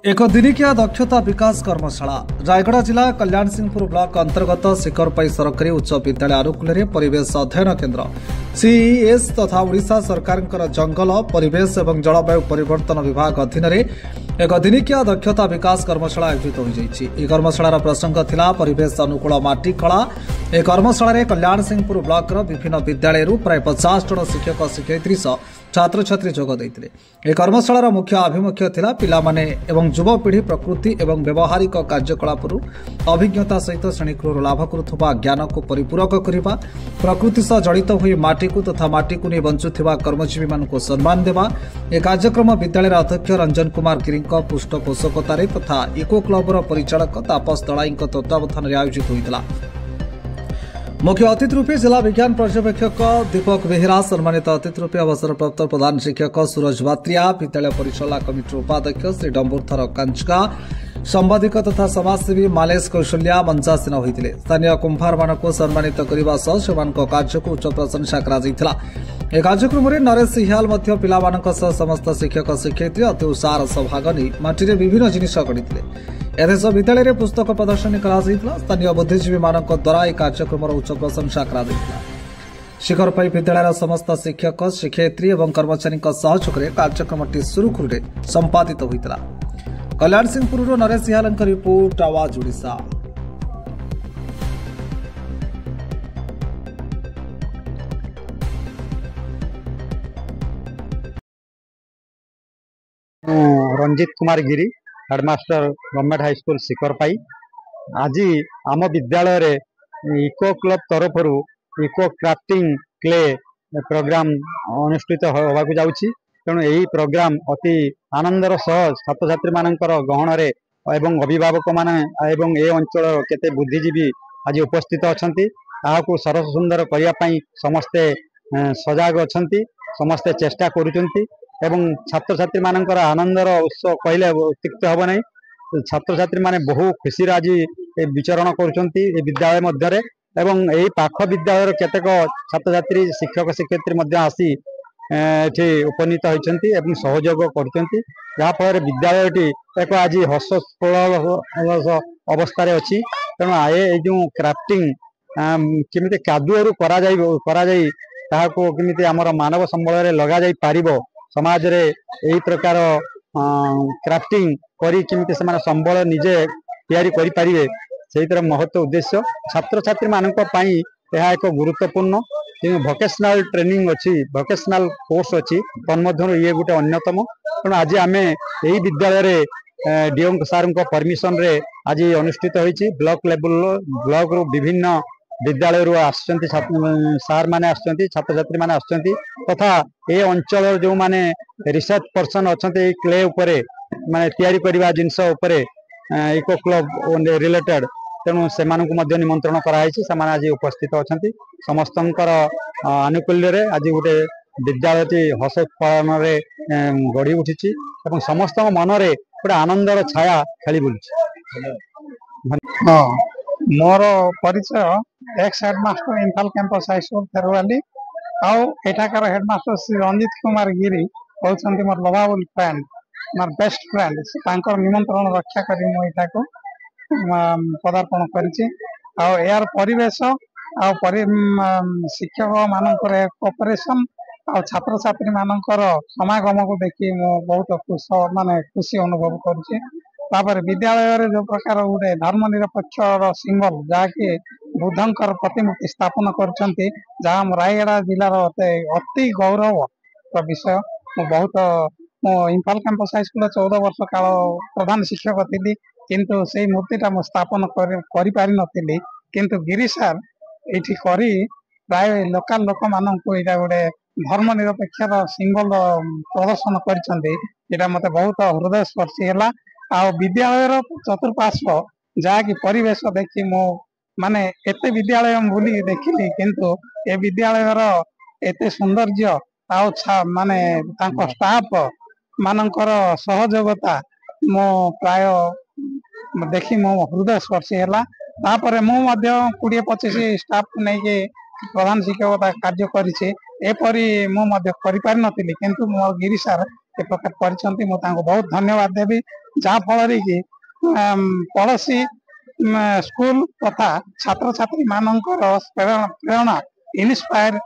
एक दिनिकिया दक्षता विकास कर्मशाला रायगढ़ जिला कल्याण सिंहपुर ब्लॉक अंतर्गत शिखरपाई सरकारी उच्च विद्यालय आनुकूल्य परिवेश अध्ययन केन्द्र सीईएस तथा ओडिशा सरकार जंगल परिवेश और जलवायु परिवर्तन विभाग अधीन एक दिनिकिया दक्षता विकास कर्मशाला आयोजित हो कर्मशालार प्रसंग थिला परिवेश अनुकूल माटी कला। ए कर्मशाला कल्याण सिंहपुर ब्लॉक विभिन्न विद्यालय प्राय 50 जन शिक्षक शिक्षयित्री छात्र छात्री जोग देते। ए कर्मशालार मुख्य आभिमुख्य थिला पिलामाने एवं युवपीढ़ी प्रकृति एवं व्यवहारिक कार्यकलाप अभिज्ञता सहित श्रेणीगृह लाभ करुवा ज्ञान को परिपूरक करने प्रकृति सह जड़ित हुई माटी को तथा माटी को नहीं बंचुवा कर्मजीवी मानक सम्मान देवा। ए कार्यक्रम विद्यालय अध्यक्ष रंजन कुमार गिरी पृष्ठपोषकतार तथा इको क्लबर परिचालक तापस दलाई तत्वावधान आयोजित होता। मुख्य अतिथि रूपे जिला विज्ञान पर्यवेक्षक दीपक बेहेरा, सम्मानित अतिथि रूपे अवसरप्राप्त प्रधान शिक्षक सूरज बात्रिया, विद्यालय परिचालना कमिटी उपाध्यक्ष श्री डम्बुरथर कांचका, संवादिक तथा समाजसेवी मालेश कौशल्या मंचासीन होते। स्थानीय कुंभार मानक सम्मानित करने सह कार्य को उच्च प्रशंसा करा। ए कार्यक्रम में नरेश सिहाल पिलामानक सह समस्त शिक्षक शिक्षयित्री अति उत्साह भाग नहीं माटी विभिन्न जिनिस गढ़ी एदेश विद्यालय में पुस्तक प्रदर्शनी करा। स्थानीय बुद्धिजीवी मानक द्वारा यह कार्यक्रम उच्च प्रशंसा करा। शिखरपाई विद्यालय समस्त शिक्षक शिक्षयित्री और कर्मचारी सहयोग में कार्यक्रम सुरुखुरे संपादित होता। कल्याण सिंहपुर नरेश सिहाल रिपोर्ट आवाज ओडिशा। रंजित कुमार गिरी, हेडमास्टर गवर्नमेंट हाई स्कूल शिखरपाई। आज आम विद्यालय रे इको क्लब तरफ इको क्राफ्टिंग क्ले प्रोग्राम अनुष्ठित होगाकू जाउछि। तेणु यही प्रोग्राम अति आनंदर सह छात्र छात्री मानकर गहन रे एवं अभिभावक माने एवं ए अंचल केते बुद्धिजीवी आज उपस्थित अछंती। ताहाकू सरस सुंदर करिया पई समस्ते सजाग अछंती, समस्ते चेष्टा करूचंती एवं छात्र छात्री मानकर आनंदर उत्सव कहले अत्युक्त हब नहीं। छात्र छात्री माने बहु खुशी आज विचरण करुचंती विद्यालय मध्य एवं यही पाख विद्यालय केतेक छात्र छात्री शिक्षक शिक्षयित्री मध्य आसी एठी उपनीत होइचंती एवं सहयोग करुचंती। जहा फल विद्यालयटी एक आज हर्षोल्लास अवस्था रे अछि। तेणु आए जो क्राफ्टिंग केमिति कादुअरु करा जाई ताहाको केमिति हमर मानव संबल रे लगा जाई पारिबो, समाज रे यही प्रकार क्राफ्टिंग करी केमिति समान संबल निजे तैयारी करि पारिबे सेही तरह महत्व उद्देश्य छात्र छात्री मानक पई यह एक गुरुत्वपूर्ण भोकेशनल ट्रेनिंग अच्छी, भोकेशनल कोर्स अच्छी तन्मध्य ये गोटे अन्यतम। तेणु आज आम यही विद्यालय रे डीओ सार परमिशन रे आज अनुष्ठित होइछि। ब्लॉक लेवल ब्लॉक रू विभिन्न विद्यालय रू आसचंती सार माने आसचंती, छात्र छात्री माने आसचंती तथा ए अंचल जो माने रिसर्च पर्सन अछंती क्ले उपरे माने तैयारी करबा जिंस उपरे इको क्लब रिलेटेड। तेणु से निमंत्रण कराई, आज उपस्थित अच्छा। समस्तंकर आनुकूल्य रे आज गोटे विद्यालय हस पालन गढ़ी उठी समस्त मन रे गोटे आनंदर छाया खेली बुलुछि। हाँ, मोर परिचय ex headmaster Imphal campus high school फेरवाली आठाकार हेडमास्टर श्री रंजित कुमार गिरी कहते मोर लवाबुल फ्रेंड, मोर बेस्ट फ्रेंड। निमंत्रण रक्षा करी मुझा को पदार्पण कर परिवेश शिक्षक मानकर कोऑपरेशन और छात्र छात्री मानकर समागम को देखी मु बहुत खुशी अनुभव कर। विद्यालय जो प्रकार गोटे धर्मनिरपेक्ष सिंबल जहाँकि बुद्धंकर प्रतिमूर्ति स्थापन कर रायगढ़ जिलार अति गौरव विषय। बहुत इम्फाल कैंपस हाई स्कूल 14 वर्ष काल प्रधान शिक्षक थी, किंतु से मूर्तिटा मु स्थापन कर पारि नथिली, किंतु गिरी सार एठी करी प्राय लोकाल लोक मानकू एटा गोटे धर्मनिरपेक्ष सिंबल प्रदर्शन कर मते बहुत हृदय स्पर्शी है। आ विद्यालय चतुर्पार्श्व जहाँकि परिवेश देखी मु माने एते विद्यालय बुली देखिली, किंतु ए विद्यालय एते सौंदर्य माने तांको स्टाफ मानकर सहयोगिता मो प्राय देखी मो हृदय स्पर्शी है। तापर मु 20-25 स्टाफ नहीं प्रधान शिक्षकता कार्य करी मु कर पारि नथिली, किंतु मो गिरी सार ए प्रकार परिचंती। मु तांको बहुत धन्यवाद देवी। जहाँ फल कि पड़ोशी स्कूल तथा छात्र छात्री मानकर प्रेरणा इन्स्पायर